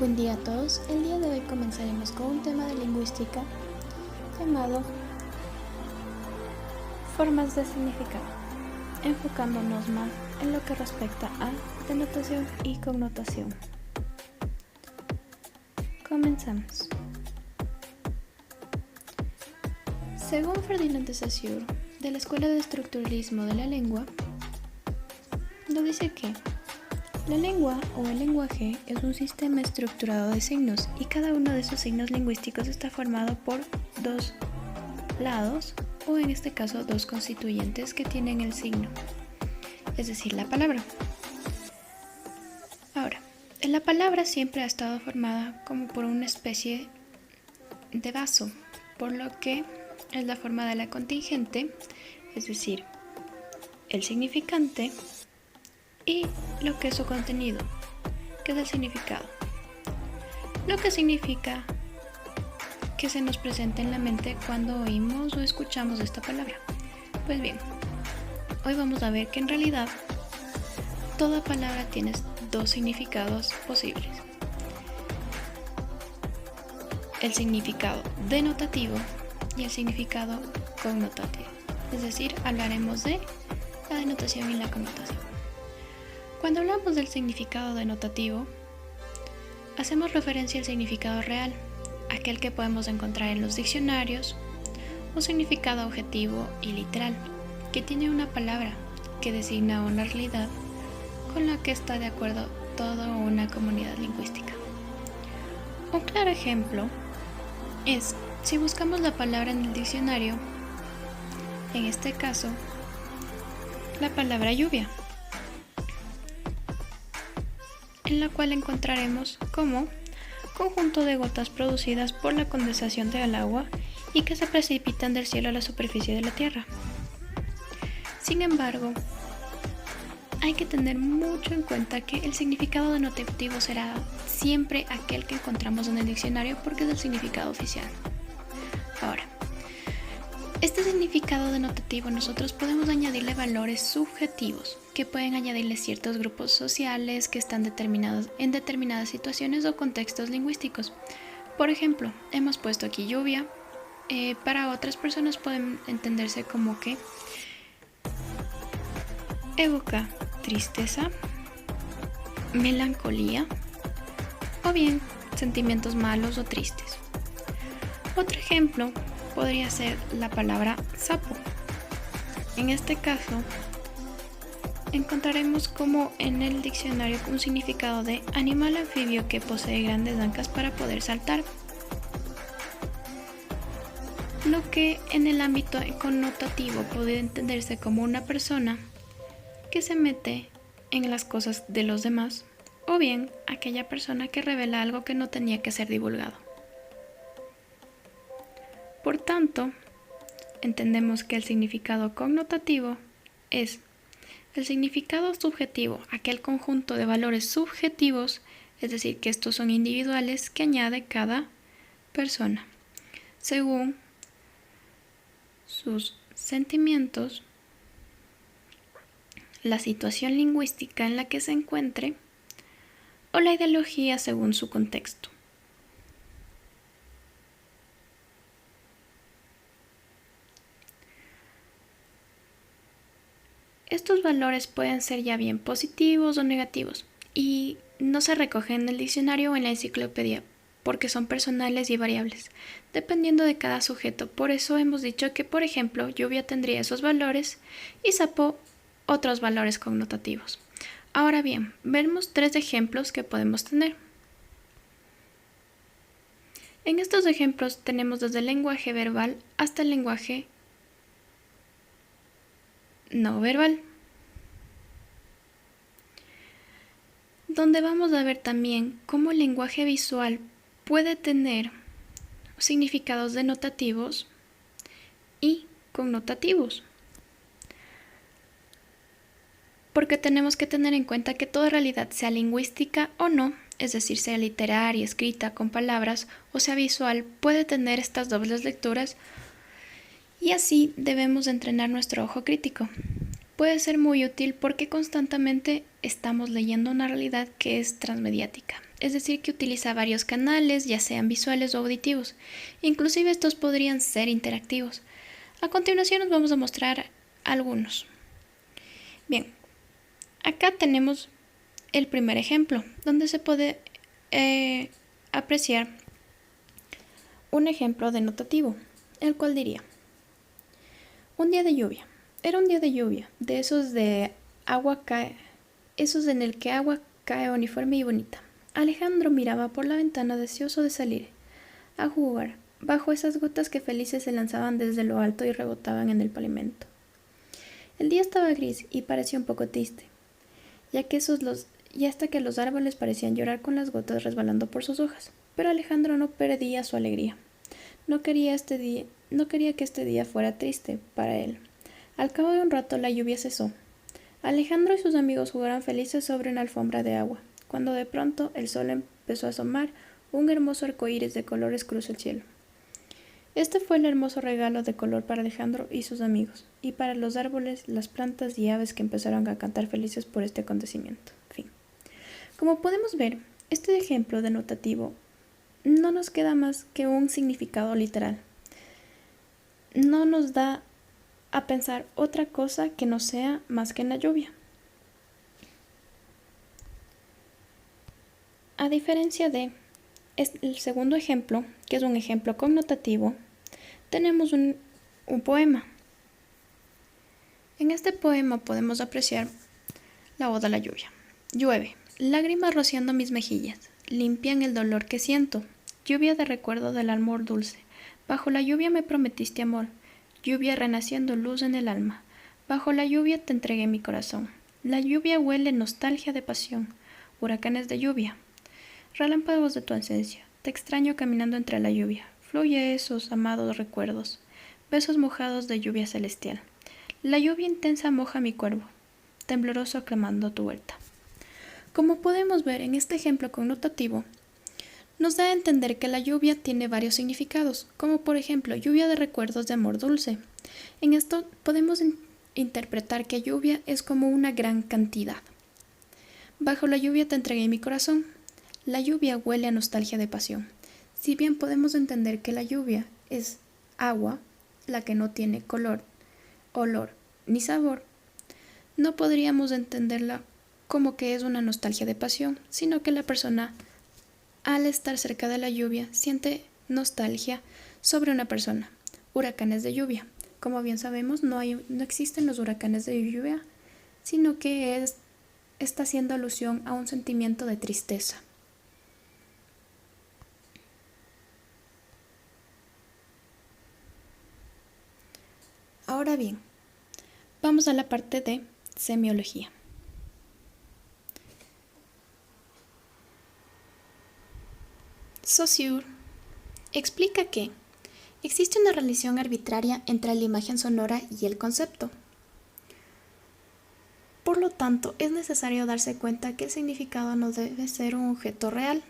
Buen día a todos. El día de hoy comenzaremos con un tema de lingüística llamado formas de significado, enfocándonos más en lo que respecta a denotación y connotación. Comenzamos. Según Ferdinand de Saussure, de la Escuela de Estructuralismo de la Lengua, nos dice que la lengua o el lenguaje es un sistema estructurado de signos y cada uno de esos signos lingüísticos está formado por dos lados o en este caso dos constituyentes que tienen el signo, es decir, la palabra. Ahora, la palabra siempre ha estado formada como por una especie de vaso, por lo que es la forma de la contingente, es decir, el significante y lo que es su contenido, que es el significado. Lo que significa que se nos presenta en la mente cuando oímos o escuchamos esta palabra. Pues bien, hoy vamos a ver que en realidad toda palabra tiene dos significados posibles. El significado denotativo y el significado connotativo. Es decir, hablaremos de la denotación y la connotación. Cuando hablamos del significado denotativo, hacemos referencia al significado real, aquel que podemos encontrar en los diccionarios, o significado objetivo y literal, que tiene una palabra que designa una realidad con la que está de acuerdo toda una comunidad lingüística. Un claro ejemplo es si buscamos la palabra en el diccionario, en este caso, la palabra lluvia, en la cual encontraremos como conjunto de gotas producidas por la condensación del agua y que se precipitan del cielo a la superficie de la tierra. Sin embargo, hay que tener mucho en cuenta que el significado denotativo será siempre aquel que encontramos en el diccionario porque es el significado oficial. Ahora, este significado denotativo nosotros podemos añadirle valores subjetivos que pueden añadirle ciertos grupos sociales que están determinados en determinadas situaciones o contextos lingüísticos. Por ejemplo, hemos puesto aquí lluvia. Para otras personas pueden entenderse como que evoca tristeza, melancolía o bien sentimientos malos o tristes. Otro ejemplo podría ser la palabra sapo. En este caso, encontraremos como en el diccionario un significado de animal anfibio que posee grandes ancas para poder saltar. Lo que en el ámbito connotativo puede entenderse como una persona que se mete en las cosas de los demás o bien aquella persona que revela algo que no tenía que ser divulgado. Por tanto, entendemos que el significado connotativo es el significado subjetivo, aquel conjunto de valores subjetivos, es decir, que estos son individuales que añade cada persona, según sus sentimientos, la situación lingüística en la que se encuentre o la ideología según su contexto. Estos valores pueden ser ya bien positivos o negativos y no se recogen en el diccionario o en la enciclopedia porque son personales y variables, dependiendo de cada sujeto. Por eso hemos dicho que, por ejemplo, lluvia tendría esos valores y sapo otros valores connotativos. Ahora bien, vemos tres ejemplos que podemos tener. En estos ejemplos tenemos desde el lenguaje verbal hasta el lenguaje no verbal, donde vamos a ver también cómo el lenguaje visual puede tener significados denotativos y connotativos. Porque tenemos que tener en cuenta que toda realidad, sea lingüística o no, es decir, sea literaria, escrita con palabras o sea visual, puede tener estas dobles lecturas y así debemos entrenar nuestro ojo crítico. Puede ser muy útil porque constantemente estamos leyendo una realidad que es transmediática, es decir, que utiliza varios canales, ya sean visuales o auditivos. Inclusive estos podrían ser interactivos. A continuación nos vamos a mostrar algunos. Bien, acá tenemos el primer ejemplo, donde se puede apreciar un ejemplo denotativo, el cual diría: un día de lluvia. Era un día de lluvia, de esos de agua cae, esos en el que agua cae uniforme y bonita. Alejandro miraba por la ventana deseoso de salir a jugar bajo esas gotas que felices se lanzaban desde lo alto y rebotaban en el pavimento. El día estaba gris y parecía un poco triste, y hasta que los árboles parecían llorar con las gotas resbalando por sus hojas. Pero Alejandro no perdía su alegría. No quería que este día fuera triste para él. Al cabo de un rato la lluvia cesó. Alejandro y sus amigos jugaron felices sobre una alfombra de agua, cuando de pronto el sol empezó a asomar. Un hermoso arcoíris de colores cruzó el cielo. Este fue el hermoso regalo de color para Alejandro y sus amigos, y para los árboles, las plantas y aves que empezaron a cantar felices por este acontecimiento. Fin. Como podemos ver, este ejemplo denotativo no nos queda más que un significado literal. No nos da a pensar otra cosa que no sea más que en la lluvia. A diferencia de el segundo ejemplo, que es un ejemplo connotativo, tenemos un poema. En este poema podemos apreciar la oda a la lluvia. Llueve, lágrimas rociando mis mejillas, limpian el dolor que siento. Lluvia de recuerdo del amor dulce. Bajo la lluvia me prometiste amor. Lluvia renaciendo luz en el alma. Bajo la lluvia te entregué mi corazón. La lluvia huele nostalgia de pasión. Huracanes de lluvia. Relámpagos de tu ausencia. Te extraño caminando entre la lluvia. Fluye esos amados recuerdos. Besos mojados de lluvia celestial. La lluvia intensa moja mi cuerpo, tembloroso aclamando tu vuelta. Como podemos ver en este ejemplo connotativo, nos da a entender que la lluvia tiene varios significados, como por ejemplo lluvia de recuerdos de amor dulce. En esto podemos interpretar que lluvia es como una gran cantidad. Bajo la lluvia te entregué mi corazón. La lluvia huele a nostalgia de pasión. Si bien podemos entender que la lluvia es agua, la que no tiene color, olor ni sabor, no podríamos entenderla como que es una nostalgia de pasión, sino que la persona, al estar cerca de la lluvia, siente nostalgia sobre una persona. Huracanes de lluvia. Como bien sabemos, no existen los huracanes de lluvia, sino que está haciendo alusión a un sentimiento de tristeza. Ahora bien, vamos a la parte de semiología. Saussure explica que existe una relación arbitraria entre la imagen sonora y el concepto. Por lo tanto, es necesario darse cuenta que el significado no debe ser un objeto real.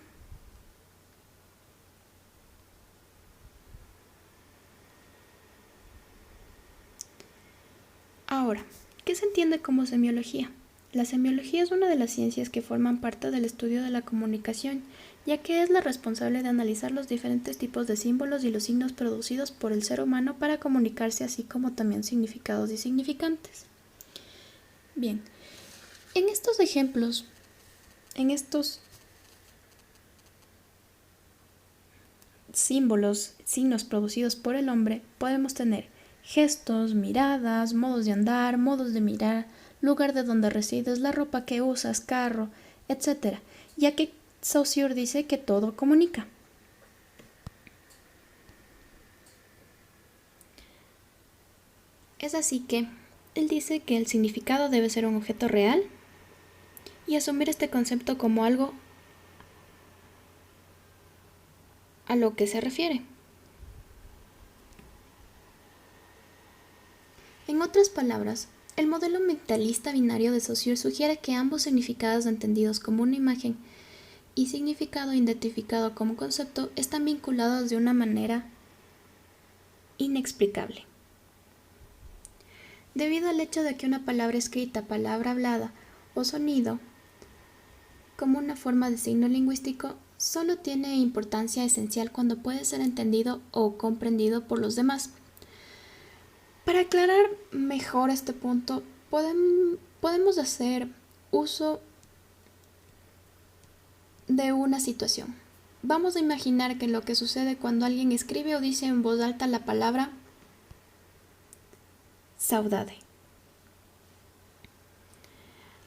Ahora, ¿qué se entiende como semiología? La semiología es una de las ciencias que forman parte del estudio de la comunicación, ya que es la responsable de analizar los diferentes tipos de símbolos y los signos producidos por el ser humano para comunicarse, así como también significados y significantes. Bien, en estos ejemplos, en estos símbolos, signos producidos por el hombre, podemos tener gestos, miradas, modos de andar, modos de mirar, lugar de donde resides, la ropa que usas, carro, etc., ya que Saussure dice que todo comunica. Es así que él dice que el significado debe ser un objeto real y asumir este concepto como algo a lo que se refiere. En otras palabras, el modelo mentalista binario de Saussure sugiere que ambos significados entendidos como una imagen y significado identificado como concepto están vinculados de una manera inexplicable. Debido al hecho de que una palabra escrita, palabra hablada o sonido como una forma de signo lingüístico solo tiene importancia esencial cuando puede ser entendido o comprendido por los demás. Para aclarar mejor este punto, podemos hacer uso de una situación. Vamos a imaginar que lo que sucede cuando alguien escribe o dice en voz alta la palabra saudade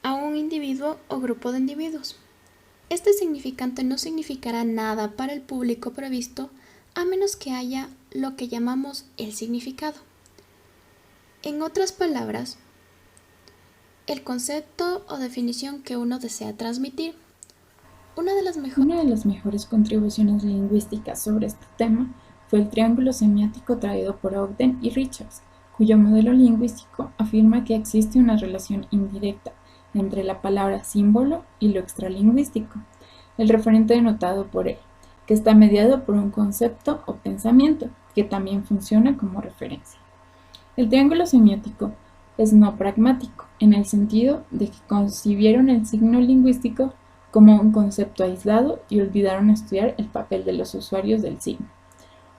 a un individuo o grupo de individuos. Este significante no significará nada para el público previsto a menos que haya lo que llamamos el significado. En otras palabras, el concepto o definición que uno desea transmitir. Una de las mejores contribuciones lingüísticas sobre este tema fue el triángulo semiótico traído por Ogden y Richards, cuyo modelo lingüístico afirma que existe una relación indirecta entre la palabra símbolo y lo extralingüístico, el referente denotado por él, que está mediado por un concepto o pensamiento, que también funciona como referencia. El triángulo semiótico es no pragmático, en el sentido de que concibieron el signo lingüístico como un concepto aislado y olvidaron estudiar el papel de los usuarios del signo.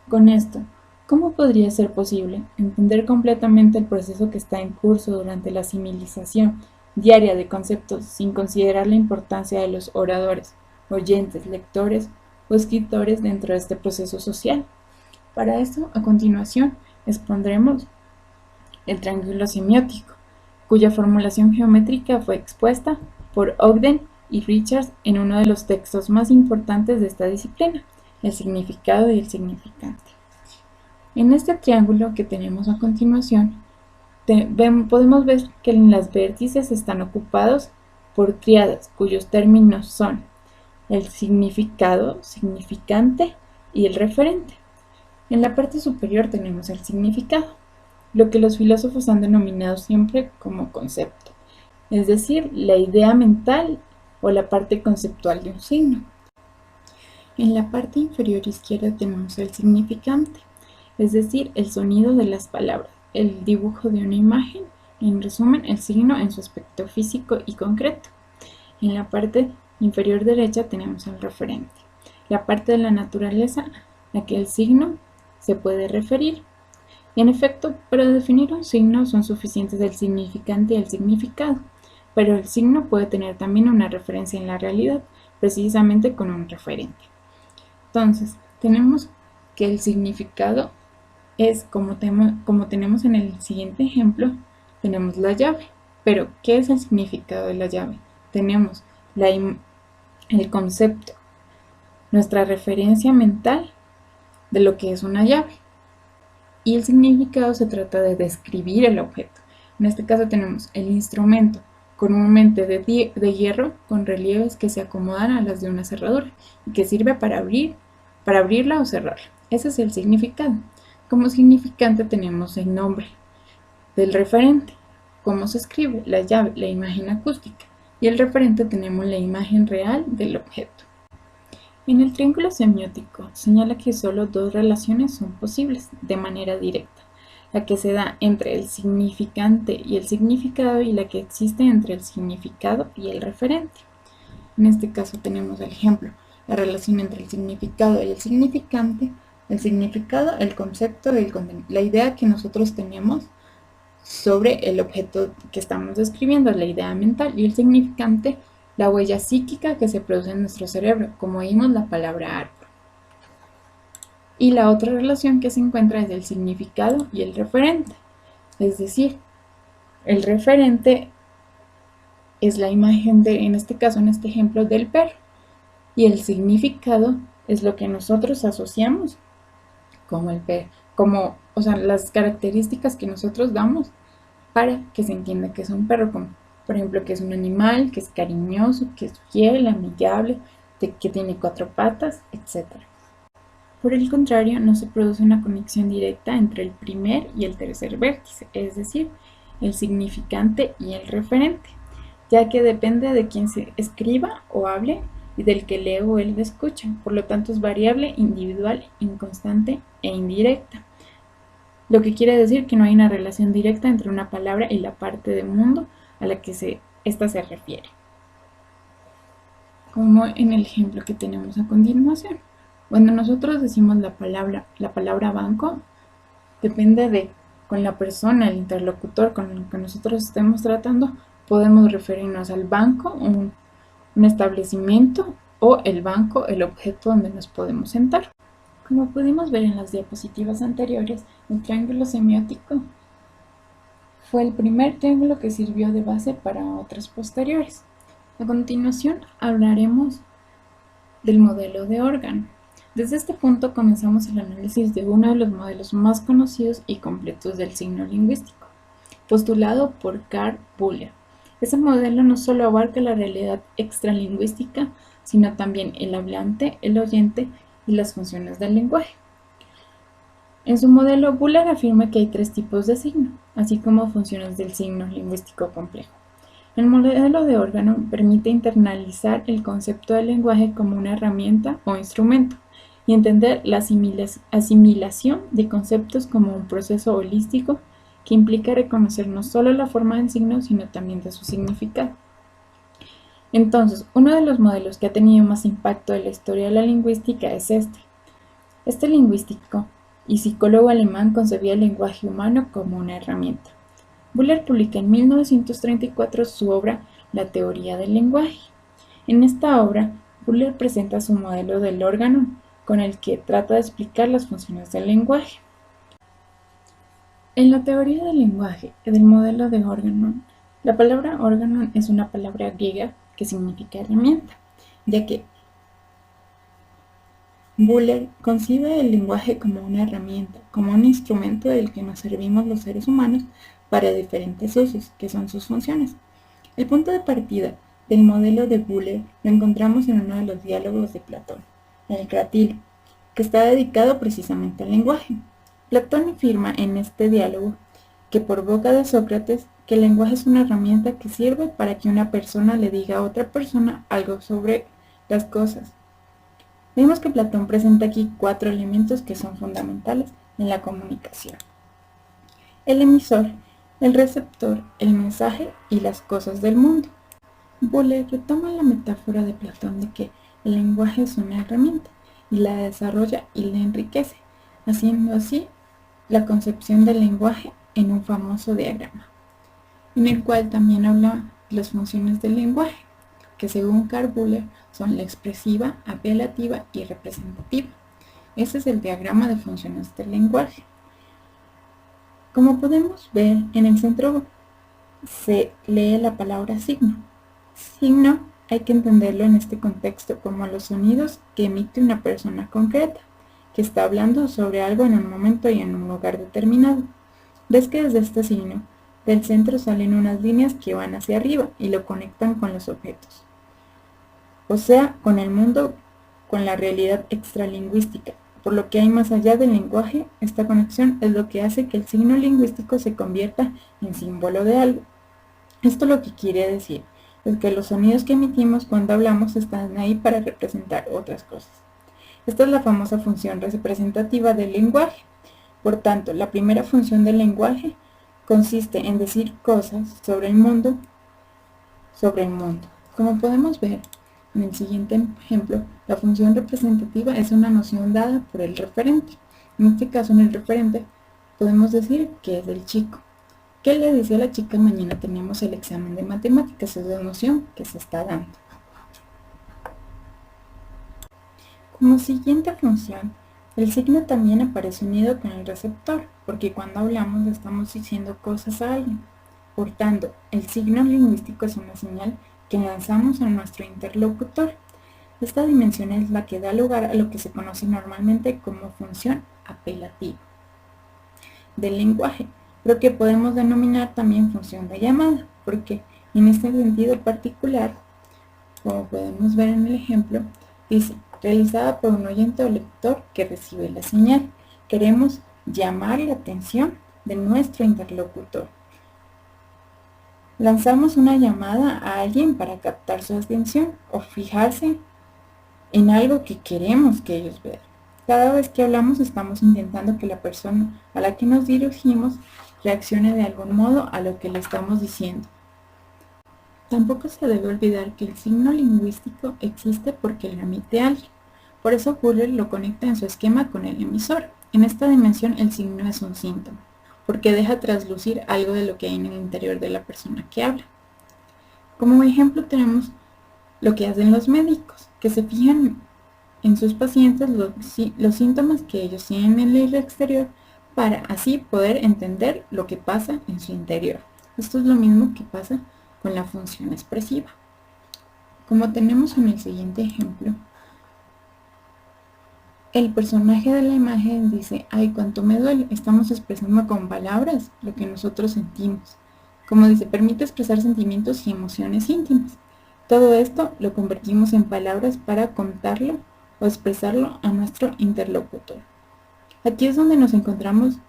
Con esto, ¿cómo podría ser posible entender completamente el proceso que está en curso durante la asimilización diaria de conceptos sin considerar la importancia de los oradores, oyentes, lectores o escritores dentro de este proceso social? Para esto, a continuación, expondremos el triángulo semiótico, cuya formulación geométrica fue expuesta por Ogden y Richards en uno de los textos más importantes de esta disciplina, el significado y el significante. En este triángulo que tenemos a continuación, podemos ver que en las vértices están ocupados por tríadas cuyos términos son el significado, significante y el referente. En la parte superior tenemos el significado, lo que los filósofos han denominado siempre como concepto, es decir, la idea mental o la parte conceptual de un signo. En la parte inferior izquierda tenemos el significante, es decir, el sonido de las palabras, el dibujo de una imagen, en resumen, el signo en su aspecto físico y concreto. En la parte inferior derecha tenemos el referente, la parte de la naturaleza a la que el signo se puede referir. En efecto, para definir un signo son suficientes el significante y el significado, pero el signo puede tener también una referencia en la realidad, precisamente con un referente. Entonces, tenemos que el significado es, como tenemos en el siguiente ejemplo, tenemos la llave. Pero, ¿qué es el significado de la llave? Tenemos el concepto, nuestra referencia mental de lo que es una llave. Y el significado se trata de describir el objeto. En este caso tenemos el instrumento, comúnmente de hierro, con relieves que se acomodan a las de una cerradura y que sirve para abrirla o cerrarla. Ese es el significado. Como significante tenemos el nombre del referente, cómo se escribe, la llave, la imagen acústica, y el referente tenemos la imagen real del objeto. En el triángulo semiótico señala que solo dos relaciones son posibles de manera directa, la que se da entre el significante y el significado y la que existe entre el significado y el referente. En este caso tenemos el ejemplo, la relación entre el significado y el significante, el significado, el concepto, la idea que nosotros tenemos sobre el objeto que estamos describiendo, la idea mental, y el significante, la huella psíquica que se produce en nuestro cerebro, como oímos la palabra árbol. Y la otra relación que se encuentra es el significado y el referente. Es decir, el referente es la imagen en este caso, en este ejemplo, del perro. Y el significado es lo que nosotros asociamos como el perro, las características que nosotros damos para que se entienda que es un perro, como por ejemplo que es un animal, que es cariñoso, que es fiel, amigable, que tiene 4 patas, etc. Por el contrario, no se produce una conexión directa entre el primer y el tercer vértice, es decir, el significante y el referente, ya que depende de quien se escriba o hable y del que lee o él escucha, por lo tanto es variable, individual, inconstante e indirecta. Lo que quiere decir que no hay una relación directa entre una palabra y la parte del mundo a la que ésta se refiere. como en el ejemplo que tenemos a continuación. Cuando nosotros decimos la palabra banco, depende de con la persona, el interlocutor con el que nosotros estemos tratando, podemos referirnos al banco, un establecimiento, o el banco, el objeto donde nos podemos sentar. Como pudimos ver en las diapositivas anteriores, el triángulo semiótico fue el primer triángulo que sirvió de base para otros posteriores. A continuación hablaremos del modelo de órgano. Desde este punto comenzamos el análisis de uno de los modelos más conocidos y completos del signo lingüístico, postulado por Karl Buller. Ese modelo no solo abarca la realidad extralingüística, sino también el hablante, el oyente y las funciones del lenguaje. En su modelo, Buller afirma que hay tres tipos de signo, así como funciones del signo lingüístico complejo. El modelo de órgano permite internalizar el concepto del lenguaje como una herramienta o instrumento y entender la asimilación de conceptos como un proceso holístico que implica reconocer no solo la forma del signo, sino también de su significado. Entonces, uno de los modelos que ha tenido más impacto en la historia de la lingüística es este. Este lingüístico y psicólogo alemán concebía el lenguaje humano como una herramienta. Buller publica en 1934 su obra La teoría del lenguaje. En esta obra, Buller presenta su modelo del órgano, con el que trata de explicar las funciones del lenguaje. En la teoría del lenguaje y del modelo de órgano, la palabra órgano es una palabra griega que significa herramienta, ya que Buller concibe el lenguaje como una herramienta, como un instrumento del que nos servimos los seres humanos para diferentes usos, que son sus funciones. El punto de partida del modelo de Buller lo encontramos en uno de los diálogos de Platón, el Cratilo, que está dedicado precisamente al lenguaje. Platón afirma en este diálogo que por boca de Sócrates que el lenguaje es una herramienta que sirve para que una persona le diga a otra persona algo sobre las cosas. Vemos que Platón presenta aquí 4 elementos que son fundamentales en la comunicación: el emisor, el receptor, el mensaje y las cosas del mundo. Buller retoma la metáfora de Platón de que el lenguaje es una herramienta y la desarrolla y la enriquece, haciendo así la concepción del lenguaje en un famoso diagrama, en el cual también habla de las funciones del lenguaje, que según Karl Buller son la expresiva, apelativa y representativa. Ese es el diagrama de funciones del lenguaje. Como podemos ver, en el centro se lee la palabra signo. Signo hay que entenderlo en este contexto como los sonidos que emite una persona concreta, que está hablando sobre algo en un momento y en un lugar determinado. Ves que desde este signo del centro salen unas líneas que van hacia arriba y lo conectan con los objetos, o sea, con el mundo, con la realidad extralingüística. Por lo que hay más allá del lenguaje, esta conexión es lo que hace que el signo lingüístico se convierta en símbolo de algo. Esto lo que quiere decir es que los sonidos que emitimos cuando hablamos están ahí para representar otras cosas. Esta es la famosa función representativa del lenguaje. Por tanto, la primera función del lenguaje consiste en decir cosas sobre el mundo. Como podemos ver en el siguiente ejemplo, la función representativa es una noción dada por el referente. En este caso, en el referente, podemos decir que es el chico. ¿Qué le dice a la chica? Mañana tenemos el examen de matemáticas, es la noción que se está dando. Como siguiente función, el signo también aparece unido con el receptor, porque cuando hablamos le estamos diciendo cosas a alguien. Por tanto, el signo lingüístico es una señal que lanzamos a nuestro interlocutor. Esta dimensión es la que da lugar a lo que se conoce normalmente como función apelativa del lenguaje, pero que podemos denominar también función de llamada, porque en este sentido particular, como podemos ver en el ejemplo, dice, realizada por un oyente o lector que recibe la señal. Queremos llamar la atención de nuestro interlocutor. Lanzamos una llamada a alguien para captar su atención o fijarse en algo que queremos que ellos vean. Cada vez que hablamos estamos intentando que la persona a la que nos dirigimos reaccione de algún modo a lo que le estamos diciendo. Tampoco se debe olvidar que el signo lingüístico existe porque lo emite alguien. Por eso Fuller lo conecta en su esquema con el emisor. En esta dimensión el signo es un síntoma, porque deja traslucir algo de lo que hay en el interior de la persona que habla. Como ejemplo tenemos lo que hacen los médicos, que se fijan en sus pacientes los síntomas que ellos tienen en el exterior para así poder entender lo que pasa en su interior. Esto es lo mismo que pasa con la función expresiva. Como tenemos en el siguiente ejemplo, el personaje de la imagen dice, ay, cuánto me duele. Estamos expresando con palabras lo que nosotros sentimos. Como dice, permite expresar sentimientos y emociones íntimas. Todo esto lo convertimos en palabras para contarlo o expresarlo a nuestro interlocutor. Aquí es donde nos encontramos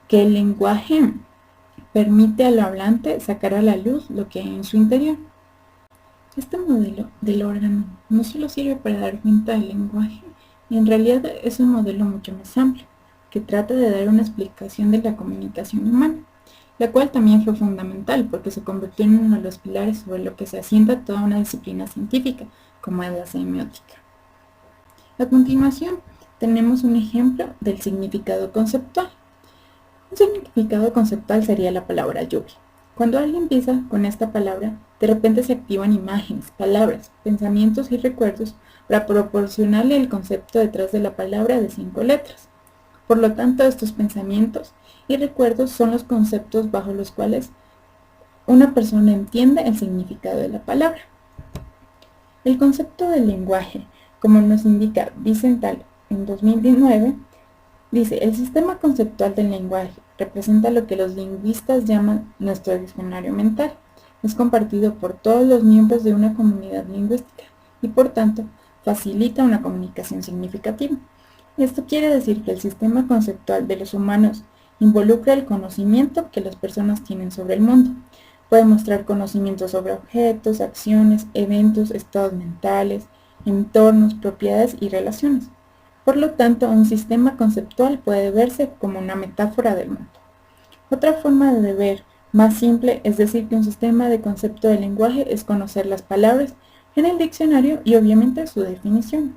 que el lenguaje permite al hablante sacar a la luz lo que hay en su interior. Este modelo del órgano no solo sirve para dar cuenta del lenguaje, en realidad es un modelo mucho más amplio, que trata de dar una explicación de la comunicación humana, la cual también fue fundamental porque se convirtió en uno de los pilares sobre lo que se asienta toda una disciplina científica, como es la semiótica. A continuación, tenemos un ejemplo del significado conceptual. Un significado conceptual sería la palabra lluvia. Cuando alguien empieza con esta palabra, de repente se activan imágenes, palabras, pensamientos y recuerdos para proporcionarle el concepto detrás de la palabra de 5 letras. Por lo tanto, estos pensamientos y recuerdos son los conceptos bajo los cuales una persona entiende el significado de la palabra. El concepto del lenguaje, como nos indica Wiesenthal en 2019, dice, el sistema conceptual del lenguaje representa lo que los lingüistas llaman nuestro diccionario mental. Es compartido por todos los miembros de una comunidad lingüística y por tanto facilita una comunicación significativa. Esto quiere decir que el sistema conceptual de los humanos involucra el conocimiento que las personas tienen sobre el mundo. Puede mostrar conocimiento sobre objetos, acciones, eventos, estados mentales, entornos, propiedades y relaciones. Por lo tanto, un sistema conceptual puede verse como una metáfora del mundo. Otra forma de ver más simple es decir que un sistema de concepto del lenguaje es conocer las palabras en el diccionario y obviamente su definición.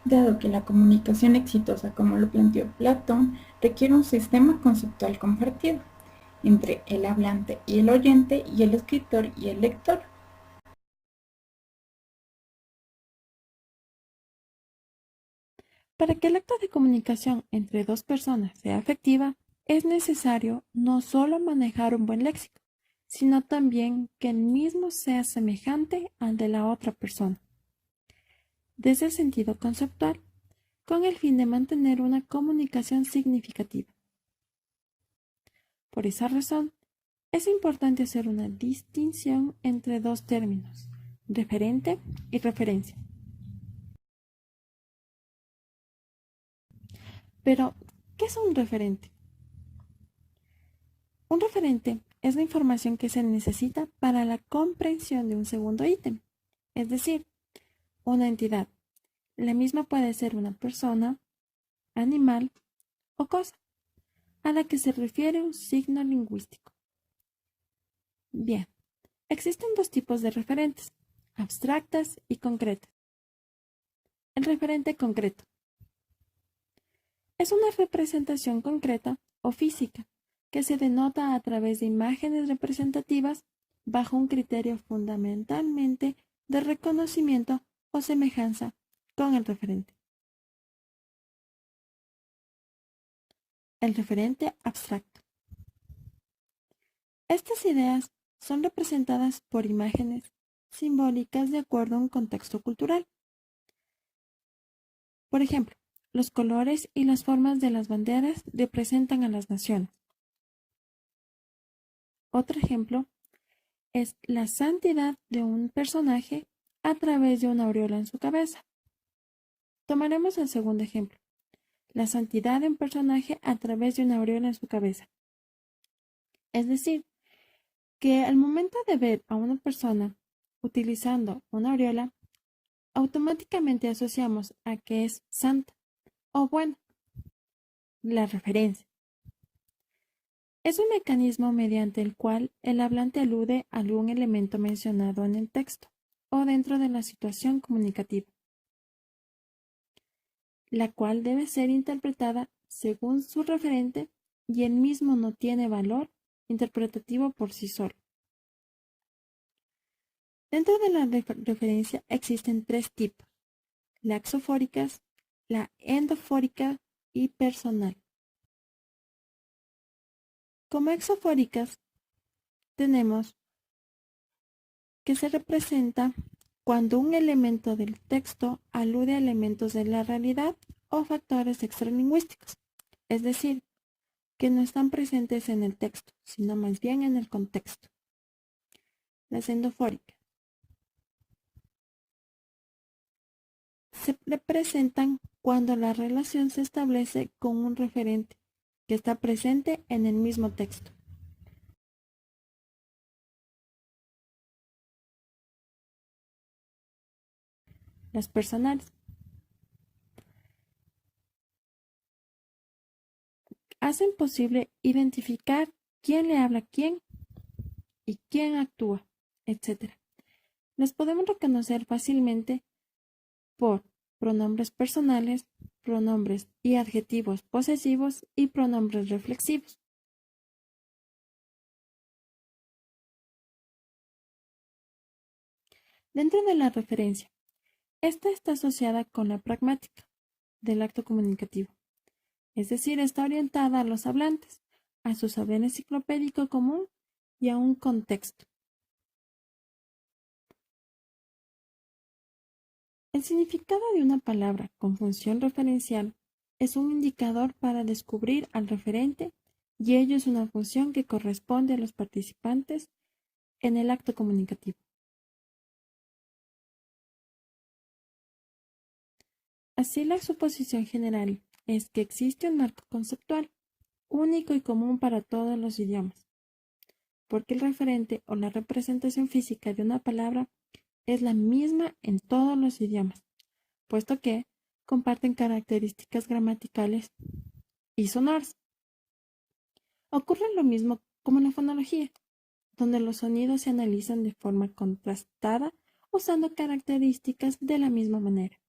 Dado que la comunicación exitosa, como lo planteó Platón, requiere un sistema conceptual compartido entre el hablante y el oyente y el escritor y el lector. Para que el acto de comunicación entre dos personas sea efectiva, es necesario no solo manejar un buen léxico, sino también que el mismo sea semejante al de la otra persona, desde el sentido conceptual, con el fin de mantener una comunicación significativa. Por esa razón, es importante hacer una distinción entre dos términos, referente y referencia. Pero, ¿qué es un referente? Un referente es la información que se necesita para la comprensión de un segundo ítem, es decir, una entidad. La misma puede ser una persona, animal o cosa, a la que se refiere un signo lingüístico. Bien, existen dos tipos de referentes, abstractas y concretas. El referente concreto es una representación concreta o física que se denota a través de imágenes representativas bajo un criterio fundamentalmente de reconocimiento o semejanza con el referente. El referente abstracto. Estas ideas son representadas por imágenes simbólicas de acuerdo a un contexto cultural. Por ejemplo, los colores y las formas de las banderas representan a las naciones. Otro ejemplo es la santidad de un personaje a través de una aureola en su cabeza. Tomaremos el segundo ejemplo, la santidad de un personaje a través de una aureola en su cabeza. Es decir, que al momento de ver a una persona utilizando una aureola, automáticamente asociamos a que es santa o buena, la referencia. Es un mecanismo mediante el cual el hablante alude a algún elemento mencionado en el texto o dentro de la situación comunicativa, la cual debe ser interpretada según su referente y el mismo no tiene valor interpretativo por sí solo. Dentro de la referencia existen tres tipos: la exofóricas, la endofórica y personal. Como exofóricas tenemos que se representa cuando un elemento del texto alude a elementos de la realidad o factores extralingüísticos, es decir, que no están presentes en el texto, sino más bien en el contexto. Las endofóricas se representan cuando la relación se establece con un referente que está presente en el mismo texto. Las personales hacen posible identificar quién le habla a quién y quién actúa, etc. Las podemos reconocer fácilmente por pronombres personales, pronombres y adjetivos posesivos y pronombres reflexivos. Dentro de la referencia, esta está asociada con la pragmática del acto comunicativo, es decir, está orientada a los hablantes, a su saber enciclopédico común y a un contexto. El significado de una palabra con función referencial es un indicador para descubrir al referente y ello es una función que corresponde a los participantes en el acto comunicativo. Así, la suposición general es que existe un marco conceptual único y común para todos los idiomas, porque el referente o la representación física de una palabra es la misma en todos los idiomas, puesto que comparten características gramaticales y sonoras. Ocurre lo mismo como en la fonología, donde los sonidos se analizan de forma contrastada usando características de la misma manera.